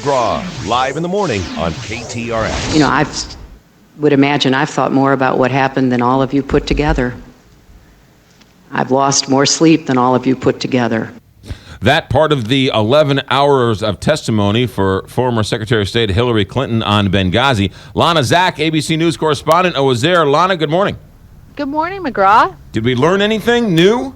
McGraw, live in the morning on KTRS. You know, I would imagine I've thought more about what happened than all of you put together. I've lost more sleep than all of you put together. That part of the 11 hours of testimony for former Secretary of State Hillary Clinton on Benghazi. Lana Zak, ABC News correspondent, was there. Lana, good morning. Good morning, McGraw. Did we learn anything new?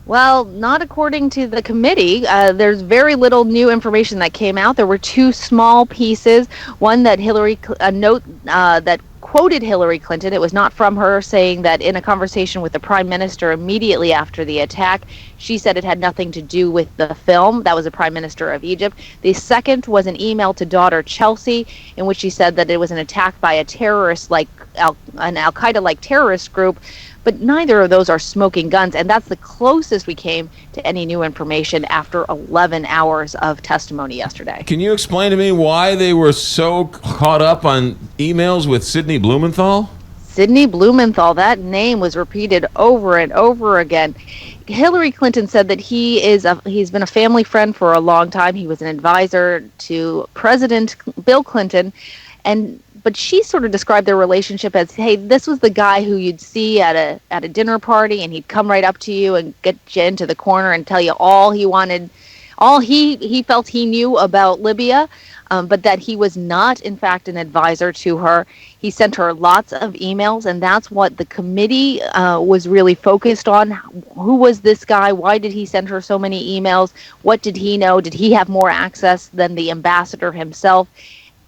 Well, not according to the committee. There's very little new information that came out. There were two small pieces. One that a note that quoted Hillary Clinton. It was not from her, saying that in a conversation with the prime minister immediately after the attack, she said it had nothing to do with the film. That was the prime minister of Egypt. The second was an email to daughter Chelsea, in which she said that it was an attack by a terrorist, like an Al-Qaeda-like terrorist group. But neither of those are smoking guns, and that's the closest we came to any new information after 11 hours of testimony yesterday. Can you explain to me why they were so caught up on emails with Sidney Blumenthal? Sidney Blumenthal, that name was repeated over and over again. Hillary Clinton said that he's been a family friend for a long time. He was an advisor to President Bill Clinton, but she sort of described their relationship as, hey, this was the guy who you'd see at a dinner party, and he'd come right up to you and get you into the corner and tell you all he wanted, all he felt he knew about Libya, but that he was not, in fact, an advisor to her. He sent her lots of emails, and that's what the committee was really focused on. Who was this guy? Why did he send her so many emails? What did he know? Did he have more access than the ambassador himself?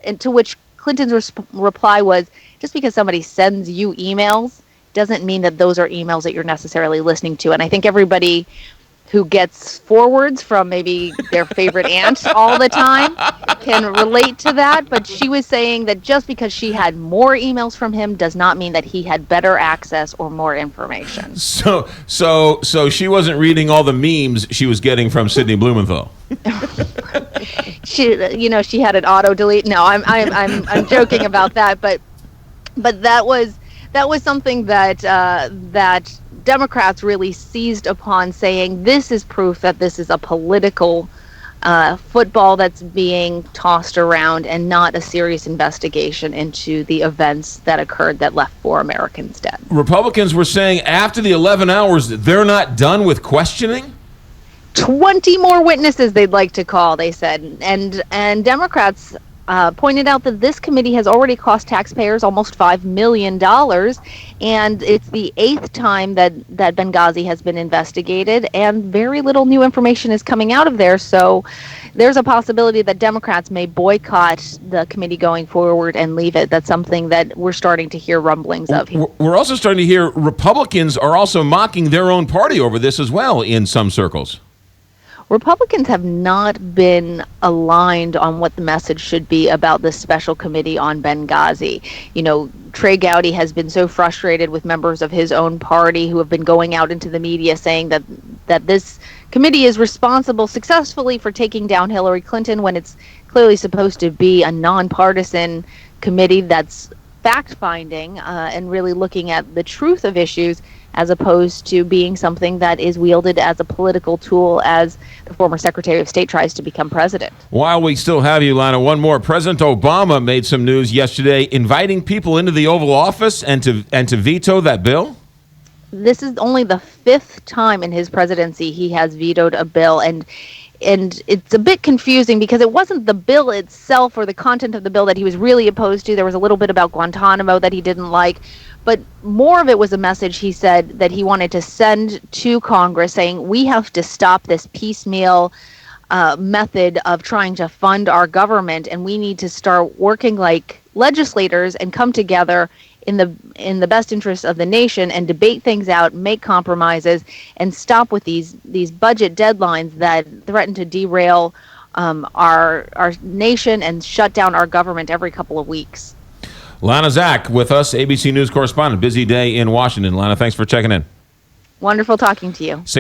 And to which Clinton's reply was, just because somebody sends you emails doesn't mean that those are emails that you're necessarily listening to. And I think everybody who gets forwards from maybe their favorite aunt all the time can relate to that. But she was saying that just because she had more emails from him does not mean that he had better access or more information. So she wasn't reading all the memes she was getting from Sidney Blumenthal. She had an auto delete. No, I'm joking about that, but that was something that Democrats really seized upon, saying this is proof that this is a political football that's being tossed around and not a serious investigation into the events that occurred that left 4 Americans dead. Republicans were saying after the 11 hours they're not done with questioning? 20 more witnesses they'd like to call, they said. And Democrats pointed out that this committee has already cost taxpayers almost $5 million, and it's the 8th time that Benghazi has been investigated, and very little new information is coming out of there. So there's a possibility that Democrats may boycott the committee going forward and leave it. That's something that we're starting to hear rumblings of. We're also starting to hear Republicans are also mocking their own party over this as well in some circles. Republicans have not been aligned on what the message should be about this special committee on Benghazi. You know, Trey Gowdy has been so frustrated with members of his own party who have been going out into the media saying that this committee is responsible successfully for taking down Hillary Clinton, when it's clearly supposed to be a nonpartisan committee that's fact-finding and really looking at the truth of issues, as opposed to being something that is wielded as a political tool as the former Secretary of State tries to become president. While we still have you, Lana, one more. President Obama made some news yesterday inviting people into the Oval Office and to veto that bill. This is only the 5th time in his presidency he has vetoed a bill, and it's a bit confusing because it wasn't the bill itself or the content of the bill that he was really opposed to. There was a little bit about Guantanamo that he didn't like, but more of it was a message he said that he wanted to send to Congress, saying we have to stop this piecemeal method of trying to fund our government, and we need to start working like legislators and come together in the best interest of the nation and debate things out, make compromises, and stop with these budget deadlines that threaten to derail our nation and shut down our government every couple of weeks. Lana Zak with us, ABC News correspondent. Busy day in Washington. Lana, thanks for checking in. Wonderful talking to you.